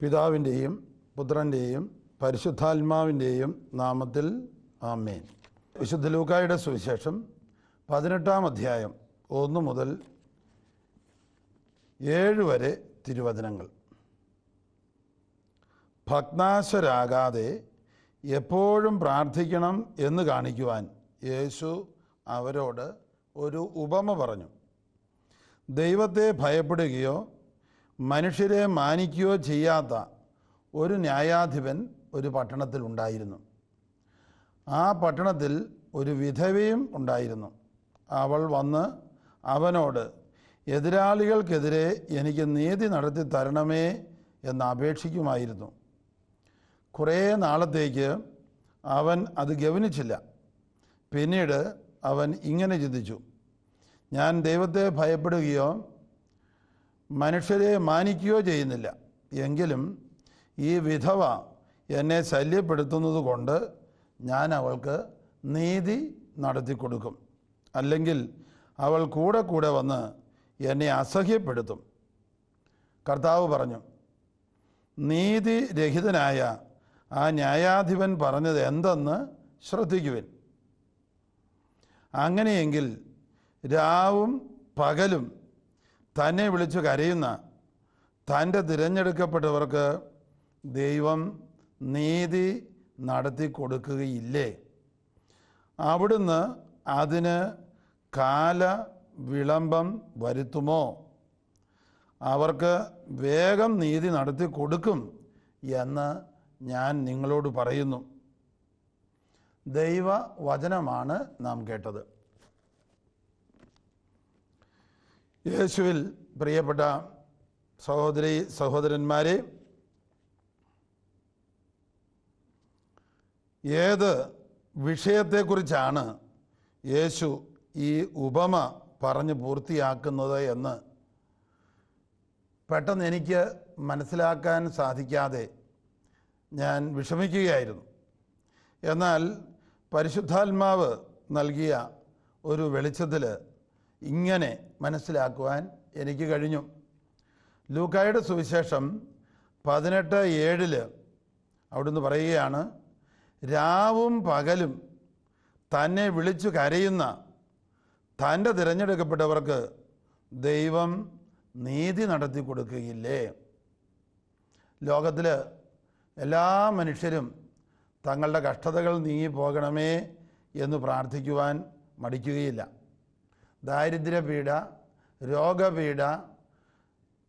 പിതാവിൻ്റെയും പുത്രൻ്റെയും പരിശുദ്ധാത്മാവിൻ്റെയും നാമത്തിൽ ആമേൻ. വിശുദ്ധ ലൂക്കായുടെ സുവിശേഷം 18-ാം അധ്യായം 1 മുതൽ 7 വരെ തിരുവചനങ്ങൾ. ഭഗ്നാശരാകാതെ എപ്പോഴും പ്രാർത്ഥിക്കണം എന്ന് കാണിക്കുവാൻ യേശു അവരോട് ഒരു ഉപമ പറഞ്ഞു. ദൈവത്തെ ഭയപ്പെടുകയോ മനുഷ്യരെ മാനിക്കുകയോ ചെയ്യാത്ത ഒരു ന്യായാധിപൻ ഒരു പട്ടണത്തിൽ ഉണ്ടായിരുന്നു. ആ പട്ടണത്തിൽ ഒരു വിധവയും ഉണ്ടായിരുന്നു. അവൾ വന്ന് അവനോട്, എതിരാളികൾക്കെതിരെ എനിക്ക് നീതി നടത്തി തരണമേ എന്ന് അപേക്ഷിക്കുമായിരുന്നു. കുറേ നാളത്തേക്ക് അവൻ അത് ഗൗനിച്ചില്ല. പിന്നീട് അവൻ ഇങ്ങനെ ചിന്തിച്ചു, ഞാൻ ദൈവത്തെ ഭയപ്പെടുകയോ മനുഷ്യരെ മാനിക്കുകയോ ചെയ്യുന്നില്ല. എങ്കിലും ഈ വിധവ എന്നെ ശല്യപ്പെടുത്തുന്നത് കൊണ്ട് ഞാൻ അവൾക്ക് നീതി നടത്തി കൊടുക്കും. അല്ലെങ്കിൽ അവൾ കൂടെ കൂടെ വന്ന് എന്നെ അസഹ്യപ്പെടുത്തും. കർത്താവ് പറഞ്ഞു, നീതിരഹിതനായ ആ ന്യായാധിപൻ പറഞ്ഞത് എന്തെന്ന് ശ്രദ്ധിക്കുവിൻ. അങ്ങനെയെങ്കിൽ രാവും പകലും തന്നെ വിളിച്ചു കരയുന്ന തൻ്റെ തിരഞ്ഞെടുക്കപ്പെട്ടവർക്ക് ദൈവം നീതി നടത്തി കൊടുക്കുകയില്ലേ? അവിടുന്ന് അതിന് കാല വിളംബം വരുത്തുമോ? അവർക്ക് വേഗം നീതി നടത്തി കൊടുക്കും എന്ന് ഞാൻ നിങ്ങളോട് പറയുന്നു. ദൈവവചനമാണ് നാം കേട്ടത്. യേശുവിൽ പ്രിയപ്പെട്ട സഹോദരി സഹോദരന്മാരെ, ഏത് വിഷയത്തെക്കുറിച്ചാണ് യേശു ഈ ഉപമ പറഞ്ഞ് പൂർത്തിയാക്കുന്നത് എന്ന് പെട്ടെന്ന് എനിക്ക് മനസ്സിലാക്കാൻ സാധിക്കാതെ ഞാൻ വിഷമിക്കുകയായിരുന്നു. എന്നാൽ പരിശുദ്ധാത്മാവ് നൽകിയ ഒരു വെളിച്ചത്തിൽ ഇങ്ങനെ മനസ്സിലാക്കുവാൻ എനിക്ക് കഴിഞ്ഞു. ലൂക്കായുടെ സുവിശേഷം 18:7 അവിടുന്ന് പറയുകയാണ്, രാവും പകലും തന്നെ വിളിച്ചു കരയുന്ന തൻ്റെ തിരഞ്ഞെടുക്കപ്പെട്ടവർക്ക് ദൈവം നീതി നടത്തി കൊടുക്കുകയില്ലേ? ലോകത്തിൽ എല്ലാ മനുഷ്യരും തങ്ങളുടെ കഷ്ടതകൾ നീങ്ങിപ്പോകണമേ എന്ന് പ്രാർത്ഥിക്കുവാൻ മടിക്കുകയില്ല. ദാരിദ്ര്യപീഡ, രോഗപീഡ,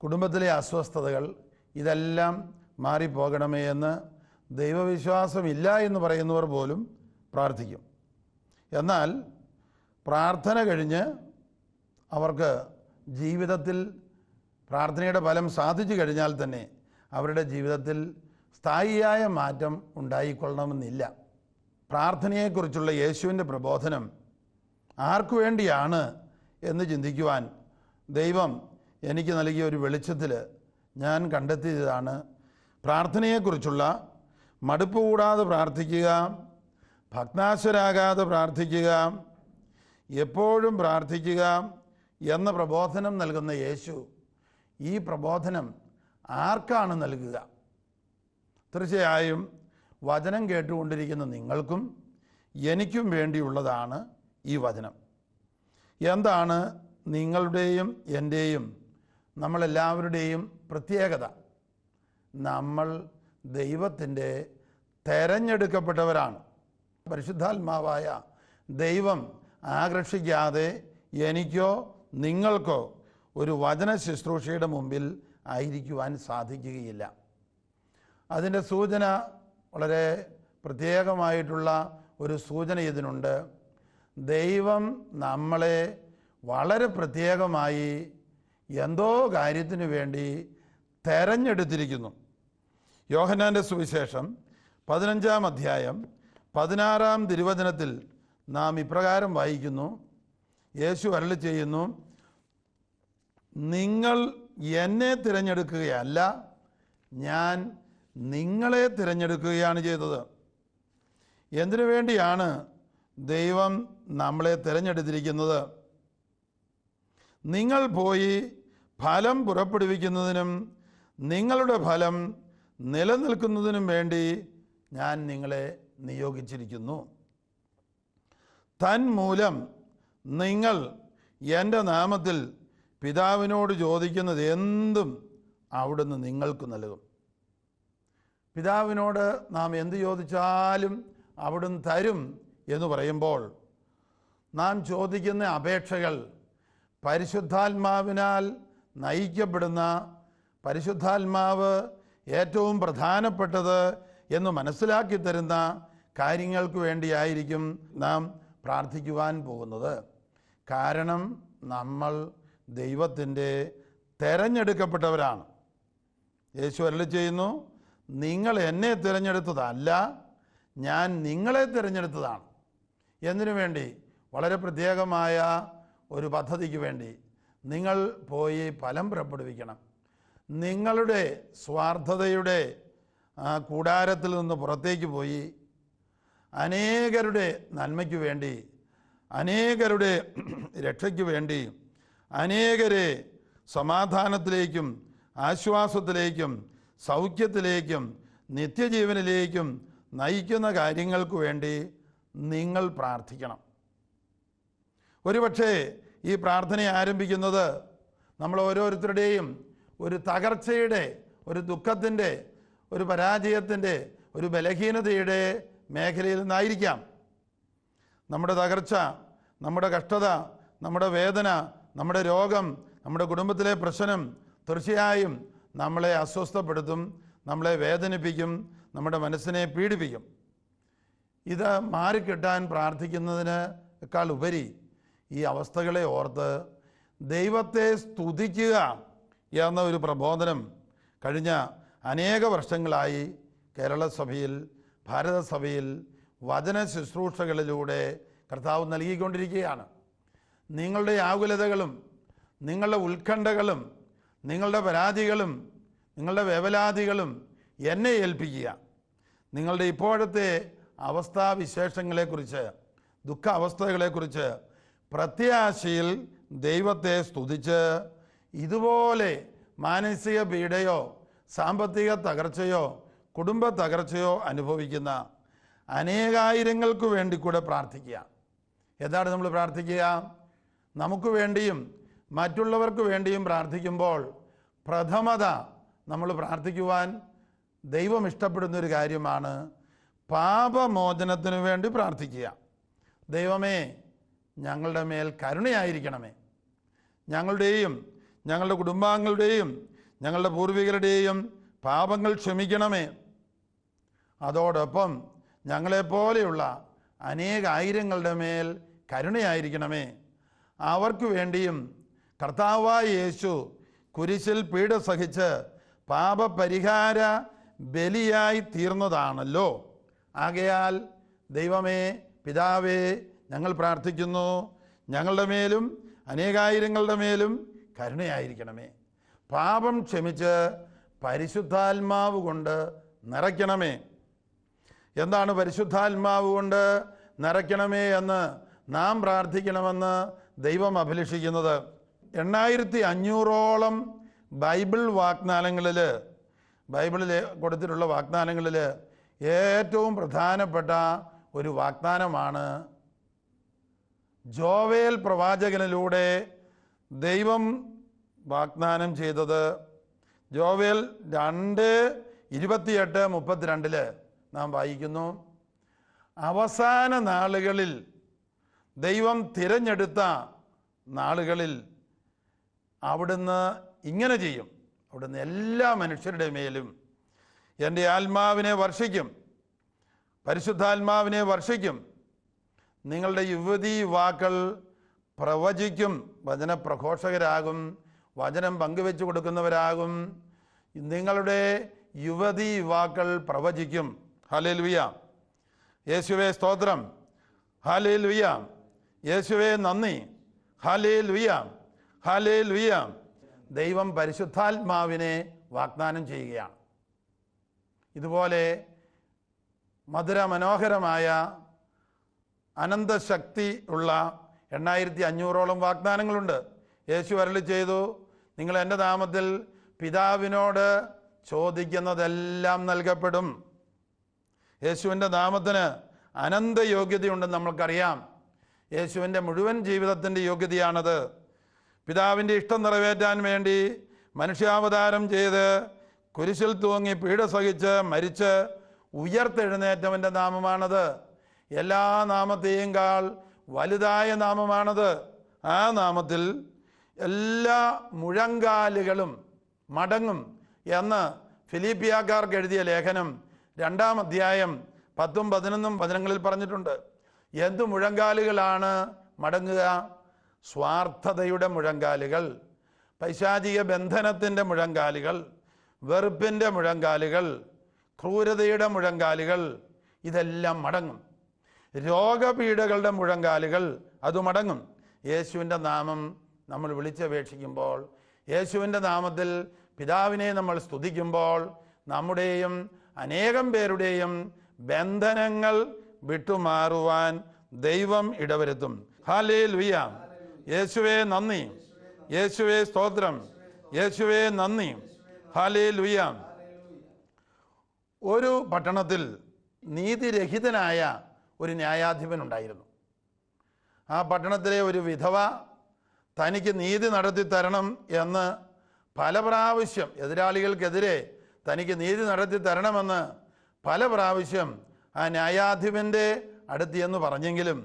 കുടുംബത്തിലെ അസ്വസ്ഥതകൾ ഇതെല്ലാം മാറിപ്പോകണമേ എന്ന് ദൈവവിശ്വാസമില്ല എന്ന് പറയുന്നവർ പോലും പ്രാർത്ഥിക്കും. എന്നാൽ പ്രാർത്ഥന കഴിഞ്ഞ് അവർക്ക് ജീവിതത്തിൽ പ്രാർത്ഥനയുടെ ഫലം സാധിച്ചു കഴിഞ്ഞാൽ തന്നെ അവരുടെ ജീവിതത്തിൽ സ്ഥായിയായ മാറ്റം ഉണ്ടായിക്കൊള്ളണമെന്നില്ല. പ്രാർത്ഥനയെക്കുറിച്ചുള്ള യേശുവിൻ്റെ പ്രബോധനം ആർക്കു വേണ്ടിയാണ് എന്ന് ചിന്തിക്കുവാൻ ദൈവം എനിക്ക് നൽകിയ ഒരു വെളിച്ചത്തിൽ ഞാൻ കണ്ടെത്തിയതാണ് പ്രാർത്ഥനയെക്കുറിച്ചുള്ള മടുപ്പ് കൂടാതെ പ്രാർത്ഥിക്കുക, ഭഗ്നാശരാകാതെ പ്രാർത്ഥിക്കുക, എപ്പോഴും പ്രാർത്ഥിക്കുക എന്ന പ്രബോധനം നൽകുന്ന യേശു ഈ പ്രബോധനം ആർക്കാണ് നൽകുക? തീർച്ചയായും വചനം കേട്ടുകൊണ്ടിരിക്കുന്ന നിങ്ങൾക്കും എനിക്കും വേണ്ടിയുള്ളതാണ് ഈ വചനം. എന്താണ് നിങ്ങളുടെയും എൻ്റെയും നമ്മളെല്ലാവരുടെയും പ്രത്യേകത? നമ്മൾ ദൈവത്തിൻ്റെ തെരഞ്ഞെടുക്കപ്പെട്ടവരാണ്. പരിശുദ്ധാത്മാവായ ദൈവം ആകർഷിക്കാതെ എനിക്കോ നിങ്ങൾക്കോ ഒരു വചന ശുശ്രൂഷയുടെ മുമ്പിൽ ആയിരിക്കുവാൻ സാധിക്കുകയില്ല. അതിൻ്റെ സൂചന, വളരെ പ്രത്യേകമായിട്ടുള്ള ഒരു സൂചന ഇതിനുണ്ട്. ദൈവം നമ്മളെ വളരെ പ്രത്യേകമായി എന്തോ കാര്യത്തിനു വേണ്ടി തെരഞ്ഞെടുത്തിരിക്കുന്നു. യോഹന്നാൻ്റെ സുവിശേഷം 15-ാം അധ്യായം 16-ാം തിരുവചനത്തിൽ നാം ഇപ്രകാരം വായിക്കുന്നു. യേശു അരുളി ചെയ്യുന്നു, നിങ്ങൾ എന്നെ തിരഞ്ഞെടുക്കുകയല്ല, ഞാൻ നിങ്ങളെ തിരഞ്ഞെടുക്കുകയാണ് ചെയ്തത്. എന്തിനു വേണ്ടിയാണ് ദൈവം നമ്മളെ തിരഞ്ഞെടുത്തിരിക്കുന്നത്? നിങ്ങൾ പോയി ഫലം പുറപ്പെടുവിക്കുന്നതിനും നിങ്ങളുടെ ഫലം നിലനിൽക്കുന്നതിനും വേണ്ടി ഞാൻ നിങ്ങളെ നിയോഗിച്ചിരിക്കുന്നു. തന്മൂലം നിങ്ങൾ എൻ്റെ നാമത്തിൽ പിതാവിനോട് ചോദിക്കുന്നത് എന്തും അവിടുന്ന് നിങ്ങൾക്ക് നൽകും. പിതാവിനോട് നാം എന്ത് ചോദിച്ചാലും അവിടുന്ന് തരും എന്ന് പറയുമ്പോൾ നാം ചോദിക്കുന്ന അപേക്ഷകൾ പരിശുദ്ധാത്മാവിനാൽ നയിക്കപ്പെടുന്ന, പരിശുദ്ധാത്മാവ് ഏറ്റവും പ്രധാനപ്പെട്ടത് എന്ന് മനസ്സിലാക്കി തരുന്ന കാര്യങ്ങൾക്ക് വേണ്ടിയായിരിക്കും നാം പ്രാർത്ഥിക്കുവാൻ പോകുന്നത്. കാരണം നമ്മൾ ദൈവത്തിൻ്റെ തിരഞ്ഞെടുക്കപ്പെട്ടവരാണ്. യേശു അരുളി ചെയ്യുന്നു, നിങ്ങൾ എന്നെ തിരഞ്ഞെടുത്തതല്ല, ഞാൻ നിങ്ങളെ തിരഞ്ഞെടുത്തതാണ്. എന്തിനു വേണ്ടി? വളരെ പ്രത്യേകമായ ഒരു പദ്ധതിക്ക് വേണ്ടി. നിങ്ങൾ പോയി ഫലം പുറപ്പെടുവിക്കണം. നിങ്ങളുടെ സ്വാർത്ഥതയുടെ കൂടാരത്തിൽ നിന്ന് പുറത്തേക്ക് പോയി അനേകരുടെ നന്മയ്ക്ക് വേണ്ടി, അനേകരുടെ രക്ഷയ്ക്ക് വേണ്ടി, അനേകരെ സമാധാനത്തിലേക്കും ആശ്വാസത്തിലേക്കും സൗഖ്യത്തിലേക്കും നിത്യജീവനിലേക്കും നയിക്കുന്ന കാര്യങ്ങൾക്ക് വേണ്ടി നിങ്ങൾ പ്രാർത്ഥിക്കണം. ഒരുപക്ഷേ ഈ പ്രാർത്ഥന ആരംഭിക്കുന്നത് നമ്മൾ ഓരോരുത്തരുടെയും ഒരു തകർച്ചയുടെ, ഒരു ദുഃഖത്തിൻ്റെ, ഒരു പരാജയത്തിൻ്റെ, ഒരു ബലഹീനതയുടെ മേഖലയിൽ നിന്നായിരിക്കാം. നമ്മുടെ തകർച്ച, നമ്മുടെ കഷ്ടത, നമ്മുടെ വേദന, നമ്മുടെ രോഗം, നമ്മുടെ കുടുംബത്തിലെ പ്രശ്നം തീർച്ചയായും നമ്മളെ അസ്വസ്ഥപ്പെടുത്തും, നമ്മളെ വേദനിപ്പിക്കും, നമ്മുടെ മനസ്സിനെ പീഡിപ്പിക്കും. ഇത് മാറിക്കിട്ടാൻ പ്രാർത്ഥിക്കുന്നതിനേക്കാൾ ഉപരി ഈ അവസ്ഥകളെ ഓർത്ത് ദൈവത്തെ സ്തുതിക്കുക എന്ന ഒരു പ്രബോധനം കഴിഞ്ഞ അനേക വർഷങ്ങളായി കേരള സഭയിൽ, ഭാരതസഭയിൽ വചന ശുശ്രൂഷകളിലൂടെ കർത്താവ് നൽകിക്കൊണ്ടിരിക്കുകയാണ്. നിങ്ങളുടെ ആകുലതകളും നിങ്ങളുടെ ഉത്കണ്ഠകളും നിങ്ങളുടെ പരാതികളും നിങ്ങളുടെ വേവലാതികളും എന്നെ ഏൽപ്പിക്കുക. നിങ്ങളുടെ ഇപ്പോഴത്തെ അവസ്ഥാവിശേഷങ്ങളെക്കുറിച്ച്, ദുഃഖ അവസ്ഥകളെക്കുറിച്ച് പ്രത്യാശയിൽ ദൈവത്തെ സ്തുതിച്ച് ഇതുപോലെ മാനസിക പീഡയോ സാമ്പത്തിക തകർച്ചയോ കുടുംബ തകർച്ചയോ അനുഭവിക്കുന്ന അനേകായിരങ്ങൾക്ക് വേണ്ടി കൂടെ പ്രാർത്ഥിക്കുക. എന്താണ് നമ്മൾ പ്രാർത്ഥിക്കുക? നമുക്ക് വേണ്ടിയും മറ്റുള്ളവർക്ക് വേണ്ടിയും പ്രാർത്ഥിക്കുമ്പോൾ പ്രഥമത നമ്മൾ പ്രാർത്ഥിക്കുവാൻ ദൈവം ഇഷ്ടപ്പെടുന്നൊരു കാര്യമാണ് പാപമോചനത്തിനു വേണ്ടി പ്രാർത്ഥിക്കുക. ദൈവമേ, ഞങ്ങളുടെ മേൽ കരുണയായിരിക്കണമേ. ഞങ്ങളുടെയും ഞങ്ങളുടെ കുടുംബാംഗങ്ങളുടെയും ഞങ്ങളുടെ പൂർവികരുടെയും പാപങ്ങൾ ക്ഷമിക്കണമേ. അതോടൊപ്പം ഞങ്ങളെപ്പോലെയുള്ള അനേകായിരങ്ങളുടെ മേൽ കരുണയായിരിക്കണമേ. അവർക്ക് വേണ്ടിയും കർത്താവായ യേശു കുരിശിൽ പീഡ സഹിച്ച് പാപപരിഹാര ബലിയായി തീർന്നതാണല്ലോ. ആകയാൽ ദൈവമേ, പിതാവേ, ഞങ്ങൾ പ്രാർത്ഥിക്കുന്നു, ഞങ്ങളുടെ മേലും അനേകായിരങ്ങളുടെ മേലും കരുണയായിരിക്കണമേ. പാപം ക്ഷമിച്ച് പരിശുദ്ധാത്മാവ് കൊണ്ട് നിറയ്ക്കണമേ. എന്താണ് പരിശുദ്ധാത്മാവ് കൊണ്ട് നിറയ്ക്കണമേ എന്ന് നാം പ്രാർത്ഥിക്കണമെന്ന് ദൈവം അഭിലഷിക്കുന്നത്? 8500ഓളം ബൈബിൾ വാഗ്ദാനങ്ങളിൽ, ബൈബിളിൽ കൊടുത്തിട്ടുള്ള വാഗ്ദാനങ്ങളിൽ ഏറ്റവും പ്രധാനപ്പെട്ട ഒരു വാഗ്ദാനമാണ് ജോവേൽ പ്രവാചകനിലൂടെ ദൈവം വാഗ്ദാനം ചെയ്തത്. ജോവേൽ 2:28-32 നാം വായിക്കുന്നു, അവസാന നാളുകളിൽ, ദൈവം തിരഞ്ഞെടുത്ത നാളുകളിൽ അവിടുന്ന് ഇങ്ങനെ ചെയ്യും. അവിടുന്ന് എല്ലാ മനുഷ്യരുടെ മേലും എൻ്റെ ആത്മാവിനെ വർഷിക്കും, പരിശുദ്ധാത്മാവിനെ വർഷിക്കും. നിങ്ങളുടെ യുവതി യുവാക്കൾ പ്രവചിക്കും, വചനപ്രഘോഷകരാകും, വചനം പങ്കുവെച്ചു കൊടുക്കുന്നവരാകും. നിങ്ങളുടെ യുവതി യുവാക്കൾ പ്രവചിക്കും. ഹല്ലേലൂയ, യേശുവേ സ്തോത്രം, ഹല്ലേലൂയ, യേശുവേ നന്ദി, ഹല്ലേലൂയ, ഹല്ലേലൂയ. ദൈവം പരിശുദ്ധാത്മാവിനെ വാഗ്ദാനം ചെയ്യുകയാണ്. ഇതുപോലെ മധുര മനോഹരമായ അനന്തശക്തി ഉള്ള 8500ഓളം വാഗ്ദാനങ്ങളുണ്ട്. യേശു അരുളി ചെയ്തു, നിങ്ങൾ എൻ്റെ നാമത്തിൽ പിതാവിനോട് ചോദിക്കുന്നതെല്ലാം നൽകപ്പെടും. യേശുവിൻ്റെ നാമത്തിന് അനന്ത യോഗ്യതയുണ്ടെന്ന് നമ്മൾക്കറിയാം. യേശുവിൻ്റെ മുഴുവൻ ജീവിതത്തിൻ്റെ യോഗ്യതയാണത്. പിതാവിൻ്റെ ഇഷ്ടം നിറവേറ്റാൻ വേണ്ടി മനുഷ്യാവതാരം ചെയ്ത് കുരിശിൽ തൂങ്ങി പീഡ സഹിച്ച് മരിച്ച് ഉയർത്തെഴുന്നേറ്റവൻ്റെ നാമമാണത്. എല്ലാ നാമത്തെയും കാൾ വലുതായ നാമമാണത്. ആ നാമത്തിൽ എല്ലാ മുഴങ്കാലുകളും മടങ്ങും എന്ന് ഫിലിപ്പിയാക്കാർക്ക് എഴുതിയ ലേഖനം 2-ാം അധ്യായം 10ഉം 11ഉം വചനങ്ങളിൽ പറഞ്ഞിട്ടുണ്ട്. എന്തു മുഴങ്കാലുകളാണ് മടങ്ങുക? സ്വാർത്ഥതയുടെ മുഴങ്കാലുകൾ, പൈശാചിക ബന്ധനത്തിൻ്റെ മുഴങ്കാലുകൾ, വെറുപ്പിൻ്റെ മുഴങ്കാലുകൾ, ക്രൂരതയുടെ മുഴങ്കാലുകൾ, ഇതെല്ലാം മടങ്ങും. രോഗപീഠകളുടെ മുഴങ്കാലുകൾ അത് മടങ്ങും. യേശുവിൻ്റെ നാമം നമ്മൾ വിളിച്ചപേക്ഷിക്കുമ്പോൾ, യേശുവിൻ്റെ നാമത്തിൽ പിതാവിനെ നമ്മൾ സ്തുതിക്കുമ്പോൾ, നമ്മുടെയും അനേകം പേരുടെയും ബന്ധനങ്ങൾ വിട്ടുമാറുവാൻ ദൈവം ഇടവരുത്തും. ഹല്ലേലൂയ. യേശുവേ നന്ദി, യേശുവേ സ്തോത്രം, യേശുവേ നന്ദി. ഹല്ലേലൂയ. ഒരു പട്ടണത്തിൽ നീതിരഹിതനായ ഒരു ന്യായാധിപനുണ്ടായിരുന്നു. ആ പട്ടണത്തിലെ ഒരു വിധവ തനിക്ക് നീതി നടത്തി തരണം എന്ന് പല പ്രാവശ്യം, എതിരാളികൾക്കെതിരെ തനിക്ക് നീതി നടത്തി തരണമെന്ന് പല പ്രാവശ്യം ആ ന്യായാധിപൻ്റെ അടുത്ത് എന്ന് പറഞ്ഞെങ്കിലും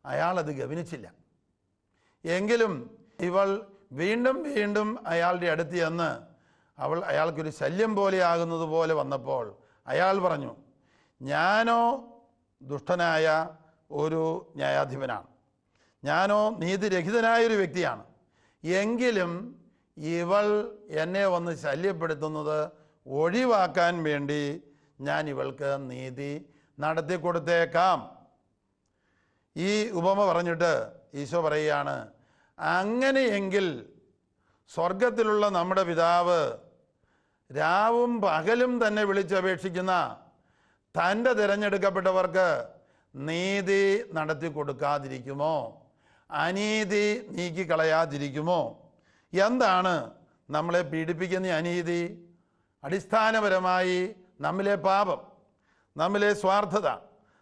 അയാളത് ഗവനിച്ചില്ല. എങ്കിലും ഇവൾ വീണ്ടും വീണ്ടും അയാളുടെ അടുത്ത് ചെന്ന് അയാൾക്കൊരു ശല്യം പോലെ ആകുന്നത് പോലെ വന്നപ്പോൾ അയാൾ പറഞ്ഞു, ഞാനോ ദുഷ്ടനായ ഒരു ന്യായാധിപനാണ്, ഞാനോ നീതിരഹിതനായൊരു വ്യക്തിയാണ്, എങ്കിലും ഇവൾ എന്നെ വന്ന് ശല്യപ്പെടുത്തുന്നത് ഒഴിവാക്കാൻ വേണ്ടി ഞാൻ ഇവൾക്ക് നീതി നടത്തി കൊടുത്തേക്കാം. ഈ ഉപമ പറഞ്ഞിട്ട് ഈശോ പറയുകയാണ്, അങ്ങനെയെങ്കിൽ സ്വർഗത്തിലുള്ള നമ്മുടെ പിതാവ് രാവും പകലും തന്നെ വിളിച്ചപേക്ഷിക്കുന്ന തൻ്റെ തിരഞ്ഞെടുക്കപ്പെട്ടവർക്ക് നീതി നടത്തി കൊടുക്കാതിരിക്കുമോ? അനീതി നീക്കിക്കളയാതിരിക്കുമോ? എന്താണ് നമ്മളെ പീഡിപ്പിക്കുന്ന അനീതി? അടിസ്ഥാനപരമായി നമ്മിലെ പാപം, നമ്മിലെ സ്വാർത്ഥത,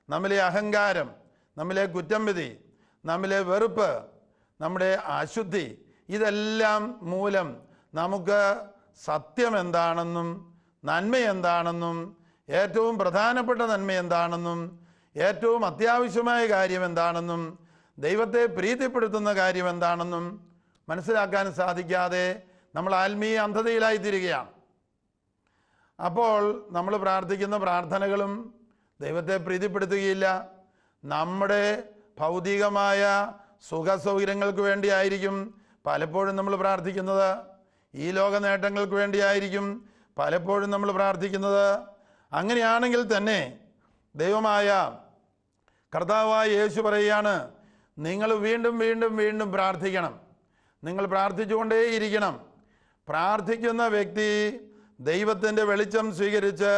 നമ്മിലെ അഹങ്കാരം, നമ്മിലെ കുറ്റംവിധി, നമ്മിലെ വെറുപ്പ്, നമ്മുടെ അശുദ്ധി, ഇതെല്ലാം മൂലം നമുക്ക് സത്യം എന്താണെന്നും നന്മ എന്താണെന്നും ഏറ്റവും പ്രധാനപ്പെട്ട നന്മ എന്താണെന്നും ഏറ്റവും അത്യാവശ്യമായ കാര്യം എന്താണെന്നും ദൈവത്തെ പ്രീതിപ്പെടുത്തുന്ന കാര്യം എന്താണെന്നും മനസ്സിലാക്കാൻ സാധിക്കാതെ നമ്മൾ ആത്മീയ അന്ധതയിലായിത്തീരുകയാണ്. അപ്പോൾ നമ്മൾ പ്രാർത്ഥിക്കുന്ന പ്രാർത്ഥനകളും ദൈവത്തെ പ്രീതിപ്പെടുത്തുകയില്ല. നമ്മുടെ ഭൗതികമായ സുഖസൗകര്യങ്ങൾക്ക് വേണ്ടിയായിരിക്കും പലപ്പോഴും നമ്മൾ പ്രാർത്ഥിക്കുന്നത്. ഈ ലോക നേട്ടങ്ങൾക്ക് വേണ്ടിയായിരിക്കും പലപ്പോഴും നമ്മൾ പ്രാർത്ഥിക്കുന്നത്. അങ്ങനെയാണെങ്കിൽ തന്നെ ദൈവമായ കർത്താവായ യേശു പറയുകയാണ്, നിങ്ങൾ വീണ്ടും വീണ്ടും വീണ്ടും പ്രാർത്ഥിക്കണം, നിങ്ങൾ പ്രാർത്ഥിച്ചുകൊണ്ടേയിരിക്കണം. പ്രാർത്ഥിക്കുന്ന വ്യക്തി ദൈവത്തിൻ്റെ വെളിച്ചം സ്വീകരിച്ച്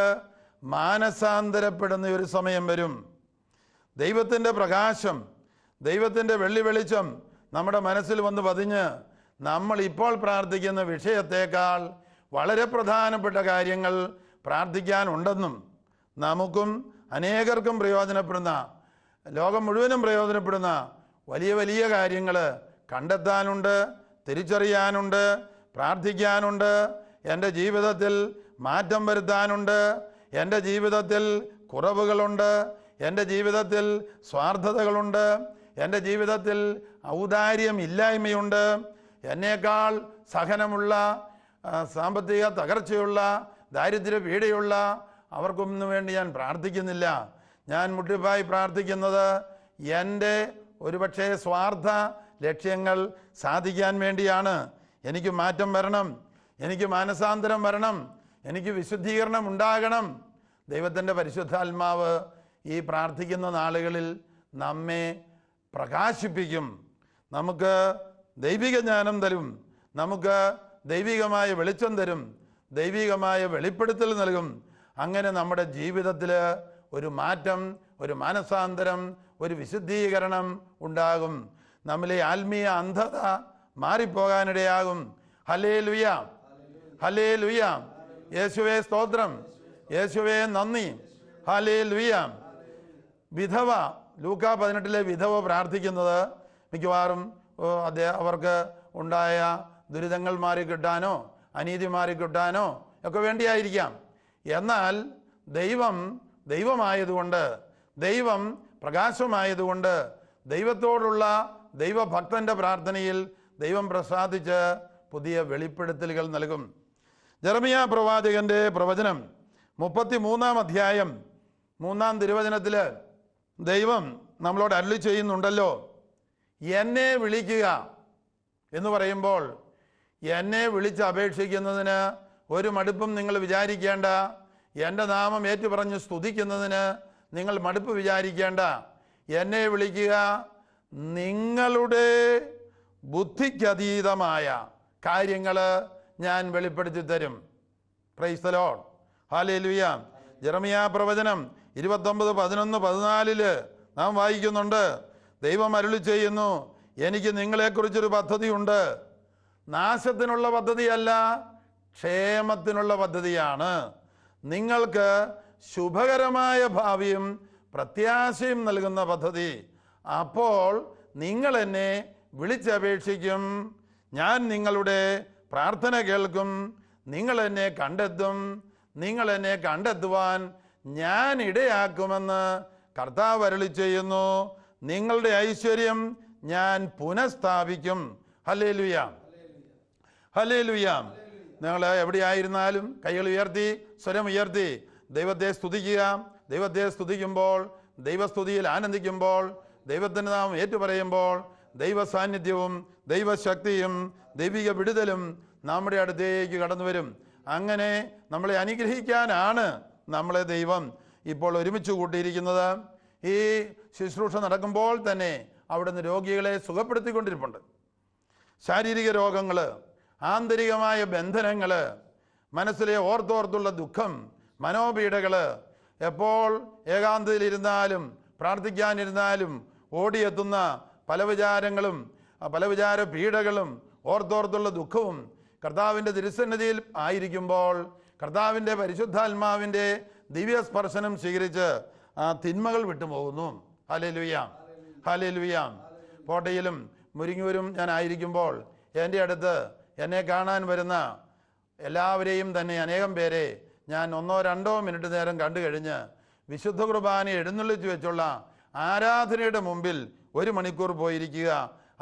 മാനസാന്തരപ്പെടുന്ന ഒരു സമയം വരും. ദൈവത്തിൻ്റെ പ്രകാശം, ദൈവത്തിൻ്റെ വെള്ളി വെളിച്ചം നമ്മുടെ മനസ്സിൽ വന്ന് പതിഞ്ഞ് നമ്മൾ ഇപ്പോൾ പ്രാർത്ഥിക്കുന്ന വിഷയത്തേക്കാൾ വളരെ പ്രധാനപ്പെട്ട കാര്യങ്ങൾ പ്രാർത്ഥിക്കാനുണ്ടെന്നും നമുക്കും അനേകർക്കും പ്രയോജനപ്പെടുന്ന, ലോകം മുഴുവനും പ്രയോജനപ്പെടുന്ന വലിയ വലിയ കാര്യങ്ങൾ കണ്ടെത്താനുണ്ട്, തിരിച്ചറിയാനുണ്ട്, പ്രാർത്ഥിക്കാനുണ്ട്. എൻ്റെ ജീവിതത്തിൽ മാറ്റം വരുത്താനുണ്ട്, എൻ്റെ ജീവിതത്തിൽ കുറവുകളുണ്ട്, എൻ്റെ ജീവിതത്തിൽ സ്വാർത്ഥതകളുണ്ട്, എൻ്റെ ജീവിതത്തിൽ ഔദാര്യമില്ലായ്മയുണ്ട്, എന്നേക്കാൾ സഹനമുള്ള, സാമ്പത്തിക തകർച്ചയുള്ള, ദാരിദ്ര്യ പീഡയുള്ള അവർക്കൊന്നും വേണ്ടി ഞാൻ പ്രാർത്ഥിക്കുന്നില്ല. ഞാൻ മുട്ടിപ്പായി പ്രാർത്ഥിക്കുന്നത് എൻ്റെ ഒരുപക്ഷെ സ്വാർത്ഥ ലക്ഷ്യങ്ങൾ സാധിക്കാൻ വേണ്ടിയാണ്. എനിക്ക് മാറ്റം വരണം, എനിക്ക് മാനസാന്തരം വരണം, എനിക്ക് വിശുദ്ധീകരണം ഉണ്ടാകണം. ദൈവത്തിൻ്റെ പരിശുദ്ധാത്മാവ് ഈ പ്രാർത്ഥിക്കുന്ന നാളുകളിൽ നമ്മെ പ്രകാശിപ്പിക്കും, നമുക്ക് ദൈവിക ജ്ഞാനം തരും, നമുക്ക് ദൈവികമായ വെളിച്ചം തരും, ദൈവികമായ വെളിപ്പെടുത്തൽ നൽകും. അങ്ങനെ നമ്മുടെ ജീവിതത്തിൽ ഒരു മാറ്റം, ഒരു മാനസാന്തരം, ഒരു വിശുദ്ധീകരണം ഉണ്ടാകും. നമ്മിലെ ആത്മീയ അന്ധത മാറിപ്പോകാനിടയാകും. Hallelujah, hallelujah. യേശുവേ സ്തോത്രം, യേശുവേ നന്ദി, ഹല്ലേലൂയ. വിധവ, ലൂക്കാ 18 വിധവ പ്രാർത്ഥിക്കുന്നത് മിക്കവാറും അവർക്ക് ഉണ്ടായ ദുരിതങ്ങൾ മാറി കിട്ടാനോ അനീതി മാറി കിട്ടാനോ ഒക്കെ വേണ്ടിയായിരിക്കാം. എന്നാൽ ദൈവമായതുകൊണ്ട്, ദൈവം പ്രകാശമായതുകൊണ്ട്, ദൈവത്തോടുള്ള ദൈവഭക്തന്റെ പ്രാർത്ഥനയിൽ ദൈവം പ്രസാദിച്ച് പുതിയ വെളിപ്പെടുത്തലുകൾ നൽകും. ജെറമിയാ പ്രവാചകന്റെ പ്രവചനം 33-ാം അധ്യായം 3-ാം തിരുവചനത്തിൽ ദൈവം നമ്മളോട് അരുളി ചെയ്യുന്നുണ്ടല്ലോ, എന്നെ വിളിക്കുക എന്ന് പറയുമ്പോൾ എന്നെ വിളിച്ച് അപേക്ഷിക്കുന്നതിന് ഒരു മടുപ്പും നിങ്ങൾ വിചാരിക്കേണ്ട. എൻ്റെ നാമം ഏറ്റുപറഞ്ഞ് സ്തുതിക്കുന്നതിന് നിങ്ങൾ മടുപ്പ് വിചാരിക്കേണ്ട. എന്നെ വിളിക്കുക, നിങ്ങളുടെ ബുദ്ധിക്കതീതമായ കാര്യങ്ങൾ ഞാൻ വെളിപ്പെടുത്തി തരും. Praise the Lord, hallelujah. Jeremiah പ്രവചനം 29:11-14 നാം വായിക്കുന്നുണ്ട്. ദൈവം അരുളി ചെയ്യുന്നു, എനിക്ക് നിങ്ങളെക്കുറിച്ചൊരു പദ്ധതിയുണ്ട്. നാശത്തിനുള്ള പദ്ധതിയല്ല, ക്ഷേമത്തിനുള്ള പദ്ധതിയാണ്. നിങ്ങൾക്ക് ശുഭകരമായ ഭാവിയും പ്രത്യാശയും നൽകുന്ന പദ്ധതി. അപ്പോൾ നിങ്ങൾ എന്നെ വിളിച്ചപേക്ഷിക്കും, ഞാൻ നിങ്ങളുടെ പ്രാർത്ഥന കേൾക്കും, നിങ്ങൾ എന്നെ കണ്ടെത്തും, നിങ്ങൾ എന്നെ കണ്ടെത്തുവാൻ ഞാൻ ഇടയാക്കുമെന്ന് കർത്താവ് അരുളി ചെയ്യുന്നു. നിങ്ങളുടെ ഐശ്വര്യം ഞാൻ പുനഃസ്ഥാപിക്കും. Hallelujah, hallelujah. നിങ്ങൾ എവിടെയായിരുന്നാലും കൈകൾ ഉയർത്തി, സ്വരം ഉയർത്തി ദൈവത്തെ സ്തുതിക്കുക. ദൈവത്തെ സ്തുതിക്കുമ്പോൾ, ദൈവസ്തുതിയിൽ ആനന്ദിക്കുമ്പോൾ, ദൈവത്തിൻ്റെ നാമം ഏറ്റുപറയുമ്പോൾ ദൈവ സാന്നിധ്യവും ദൈവശക്തിയും ദൈവിക വിടുതലും നമ്മുടെ അടുത്തേക്ക് കടന്നു വരും. അങ്ങനെ നമ്മളെ അനുഗ്രഹിക്കാനാണ് നമ്മളെ ദൈവം ഇപ്പോൾ ഒരുമിച്ച് കൂട്ടിയിരിക്കുന്നത്. ഈ ശുശ്രൂഷ നടക്കുമ്പോൾ തന്നെ അവിടുന്ന് രോഗികളെ സുഖപ്പെടുത്തിക്കൊണ്ടിരിപ്പുണ്ട്. ശാരീരിക രോഗങ്ങൾ, ആന്തരികമായ ബന്ധനങ്ങൾ, മനസ്സിലെ ഓർത്തോർത്തുള്ള ദുഃഖം, മനോപീഡകൾ, എപ്പോൾ ഏകാന്തതയിലിരുന്നാലും പ്രാർത്ഥിക്കാനിരുന്നാലും ഓടിയെത്തുന്ന പല വിചാരങ്ങളും, പല വിചാര പീഡകളും, ഓർത്തോർത്തുള്ള ദുഃഖവും കർത്താവിൻ്റെ തിരുസന്നിധിയിൽ ആയിരിക്കുമ്പോൾ കർത്താവിൻ്റെ പരിശുദ്ധാത്മാവിൻ്റെ ദിവ്യസ്പർശനം സ്വീകരിച്ച് ആ തിന്മകൾ വിട്ടുപോകുന്നു. Hallelujah, hallelujah. കോട്ടയിലും മുരിങ്ങൂരും ഞാൻ ആയിരിക്കുമ്പോൾ എൻ്റെ അടുത്ത് എന്നെ കാണാൻ വരുന്ന എല്ലാവരെയും തന്നെ, അനേകം പേരെ ഞാൻ 1-2 മിനിറ്റ് നേരം കണ്ടു കഴിഞ്ഞ് വിശുദ്ധ കുർബാന എഴുന്നള്ളിച്ച് വെച്ചുള്ള ആരാധനയുടെ മുമ്പിൽ 1 മണിക്കൂർ പോയിരിക്കുക,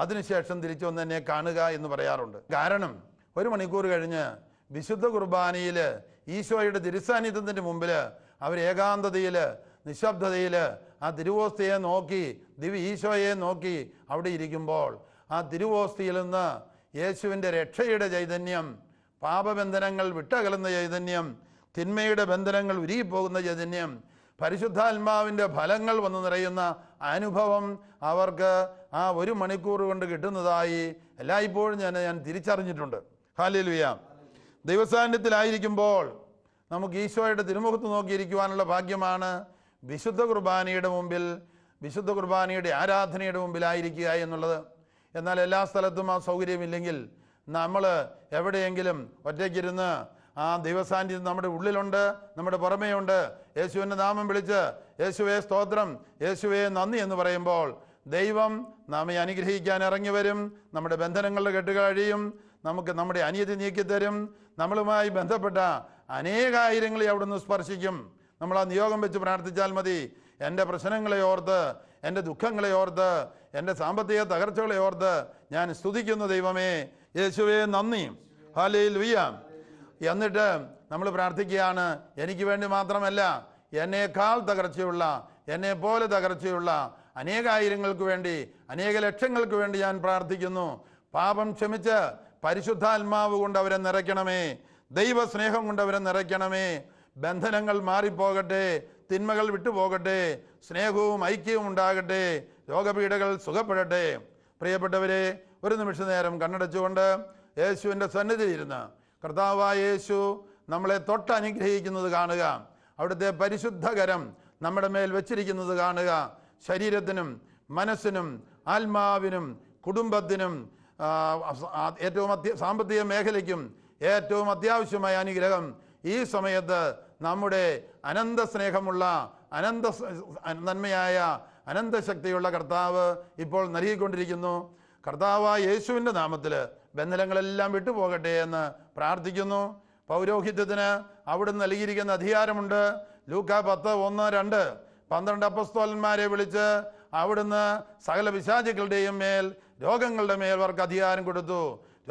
അതിനുശേഷം തിരിച്ചു വന്ന് എന്നെ കാണുക എന്ന് പറയാറുണ്ട്. കാരണം 1 മണിക്കൂർ കഴിഞ്ഞ് വിശുദ്ധ കുർബാനയിൽ ഈശോയുടെ തിരുസാന്നിധ്യത്തിൻ്റെ മുമ്പിൽ അവർ ഏകാന്തതയിൽ, നിശബ്ദതയിൽ ആ തിരുവോസ്തിയെ നോക്കി, ഈശോയെ നോക്കി അവിടെ ഇരിക്കുമ്പോൾ ആ തിരുവോസ്തിയിൽ നിന്ന് യേശുവിൻ്റെ രക്ഷയുടെ ചൈതന്യം, പാപബന്ധനങ്ങൾ വിട്ടകലുന്ന ചൈതന്യം, തിന്മയുടെ ബന്ധനങ്ങൾ ഉരുകിപ്പോകുന്ന ചൈതന്യം, പരിശുദ്ധാത്മാവിൻ്റെ ഫലങ്ങൾ വന്നു നിറയുന്ന അനുഭവം അവർക്ക് ആ 1 മണിക്കൂർ കൊണ്ട് കിട്ടുന്നതായി എല്ലായ്പ്പോഴും ഞാൻ തിരിച്ചറിഞ്ഞിട്ടുണ്ട്. ഹല്ലേലൂയ. ദൈവസാന്നിധ്യത്തിലായിരിക്കുമ്പോൾ നമുക്ക് ഈശോയുടെ തിരുമുഖത്ത് നോക്കിയിരിക്കുവാനുള്ള ഭാഗ്യമാണ് വിശുദ്ധ കുർബാനയുടെ മുമ്പിൽ, വിശുദ്ധ കുർബാനയുടെ ആരാധനയുടെ മുമ്പിലായിരിക്കുക എന്നുള്ളത്. എന്നാൽ എല്ലാ സ്ഥലത്തും ആ സൗകര്യമില്ലെങ്കിൽ നമ്മൾ എവിടെയെങ്കിലും ഒറ്റയ്ക്കിരുന്ന് ആ ദൈവസാന്നിധ്യം നമ്മുടെ ഉള്ളിലുണ്ട്, നമ്മുടെ പുറമേയുണ്ട്. യേശുവിൻ്റെ നാമം വിളിച്ച് യേശുവേ സ്തോത്രം, യേശുവേ നന്ദി എന്ന് പറയുമ്പോൾ ദൈവം നമ്മെ അനുഗ്രഹിക്കാൻ ഇറങ്ങി വരും. നമ്മുടെ ബന്ധനങ്ങളുടെ കെട്ടുകഴിയും, നമുക്ക് നമ്മുടെ അനീതി നീക്കിത്തരും. നമ്മളുമായി ബന്ധപ്പെട്ട അനേകായിരങ്ങളെ അവിടുന്ന് സ്പർശിക്കും. നമ്മൾ ആ നിയോഗം വെച്ച് പ്രാർത്ഥിച്ചാൽ മതി. എൻ്റെ പ്രശ്നങ്ങളെ ഓർത്ത്, എൻ്റെ ദുഃഖങ്ങളെ ഓർത്ത്, എൻ്റെ സാമ്പത്തിക തകർച്ചകളെ ഓർത്ത് ഞാൻ സ്തുതിക്കുന്നു ദൈവമേ, യേശുവേ നന്ദി, ഹല്ലേലൂയ. എന്നിട്ട് നമ്മൾ പ്രാർത്ഥിക്കുകയാണ്, എനിക്ക് വേണ്ടി മാത്രമല്ല, എന്നേക്കാൾ തകർച്ചയുള്ള, എന്നെ പോലെ തകർച്ചയുള്ള അനേകായിരങ്ങൾക്ക് വേണ്ടി, അനേക ലക്ഷങ്ങൾക്ക് വേണ്ടി ഞാൻ പ്രാർത്ഥിക്കുന്നു. പാപം ക്ഷമിച്ച് പരിശുദ്ധാത്മാവ് കൊണ്ട് അവരെ നിറയ്ക്കണമേ, ദൈവസ്നേഹം കൊണ്ട് അവരെ നിറയ്ക്കണമേ. ബന്ധനങ്ങൾ മാറിപ്പോകട്ടെ, തിന്മകൾ വിട്ടുപോകട്ടെ, സ്നേഹവും ഐക്യവും ഉണ്ടാകട്ടെ, രോഗപീഠകൾ സുഖപ്പെടട്ടെ. പ്രിയപ്പെട്ടവരെ, ഒരു നിമിഷ നേരം കണ്ണടച്ചുകൊണ്ട് യേശുവിൻ്റെ സന്നിധിയിരുന്ന് കർത്താവായ യേശു നമ്മളെ തൊട്ടനുഗ്രഹിക്കുന്നത് കാണുക. അവിടുത്തെ പരിശുദ്ധകരം നമ്മുടെ മേൽ വെച്ചിരിക്കുന്നത് കാണുക. ശരീരത്തിനും മനസ്സിനും ആത്മാവിനും കുടുംബത്തിനും ഏറ്റവും സാമ്പത്തിക മേഖലയ്ക്കും ഏറ്റവും അത്യാവശ്യമായ അനുഗ്രഹം ഈ സമയത്ത് നമ്മുടെ അനന്ത സ്നേഹമുള്ള നന്മയായ അനന്തശക്തിയുള്ള കർത്താവ് ഇപ്പോൾ നൽകിക്കൊണ്ടിരിക്കുന്നു. കർത്താവായ യേശുവിൻ്റെ നാമത്തിൽ ബന്ധനങ്ങളെല്ലാം വിട്ടുപോകട്ടെ എന്ന് പ്രാർത്ഥിക്കുന്നു. പൗരോഹിത്യത്തിന് അവിടുന്ന് നൽകിയിരിക്കുന്ന അധികാരമുണ്ട്. ലൂക്കാ 10:1-2 12 അപ്പസ്തോലന്മാരെ വിളിച്ച് അവിടുന്ന് സകല പിശാചുക്കളുടെയും മേൽ, രോഗങ്ങളുടെ മേൽ അവർക്ക് അധികാരം കൊടുത്തു.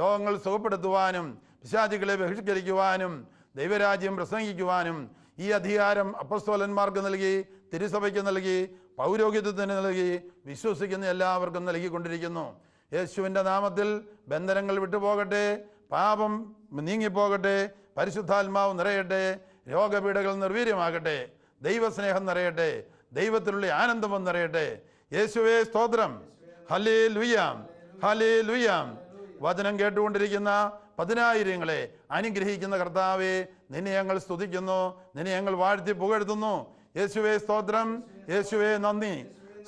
രോഗങ്ങൾ സുഖപ്പെടുത്തുവാനും പിശാചുക്കളെ ബഹിഷ്കരിക്കുവാനും ദൈവരാജ്യം പ്രസംഗിക്കുവാനും ഈ അധികാരം അപ്പസ്തോലന്മാർക്ക് നൽകി, തിരുസഭയ്ക്ക് നൽകി, പൗരോഹിത്യത്തിന് നൽകി, വിശ്വസിക്കുന്ന എല്ലാവർക്കും നൽകിക്കൊണ്ടിരിക്കുന്നു. യേശുവിൻ്റെ നാമത്തിൽ ബന്ധനങ്ങൾ വിട്ടുപോകട്ടെ, പാപം നീങ്ങിപ്പോകട്ടെ, പരിശുദ്ധാത്മാവ് നിറയട്ടെ, രോഗപീഠകൾ നിർവീര്യമാകട്ടെ, ദൈവസ്നേഹം നിറയട്ടെ, ദൈവത്തിലുള്ള ആനന്ദം നിറയട്ടെ. യേശുവേ സ്തോത്രം. Hallelujah, hallelujah. വചനം കേട്ടുകൊണ്ടിരിക്കുന്ന 10,000-ങ്ങളെ അനുഗ്രഹിക്കുന്ന കർത്താവേ, നിന്നെ ഞങ്ങൾ സ്തുതിക്കുന്നു, നിന്നെ ഞങ്ങൾ വാഴ്ത്തി പുകഴ്ത്തുന്നു. യേശുവേ സ്തോത്രം, യേശുവേ നന്ദി.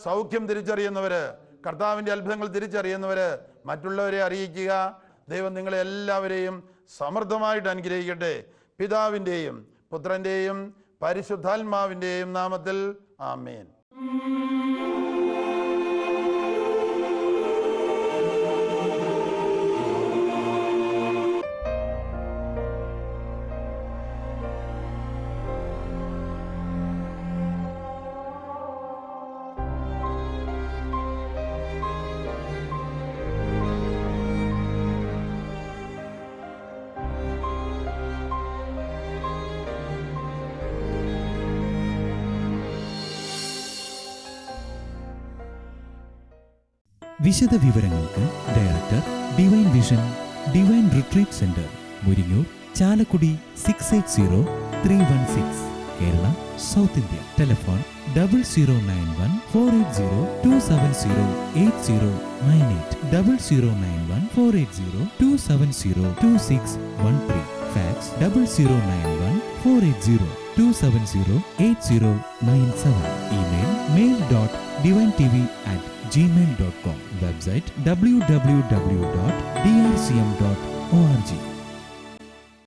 സൗഖ്യം തിരിച്ചറിയുന്നവര്, കർത്താവിൻ്റെ അത്ഭുതങ്ങൾ തിരിച്ചറിയുന്നവര് മറ്റുള്ളവരെ അറിയിക്കുക. ദൈവം നിങ്ങളെ എല്ലാവരെയും സമൃദ്ധമായിട്ട് അനുഗ്രഹിക്കട്ടെ. പിതാവിൻ്റെയും പുത്രൻ്റെയും പരിശുദ്ധാത്മാവിൻ്റെയും നാമത്തിൽ ആമേൻ. വിശദ വിവരങ്ങൾക്ക് director, divine vision, divine retreat centre, Muringoor, Chalakudy 680316, Kerala, south India. Telephone 0091 480 270 8098, 0091 480 270 2613. Fax 0091 480 270 8097. Email mail.divintv@gmail.com. Website www.drcm.org.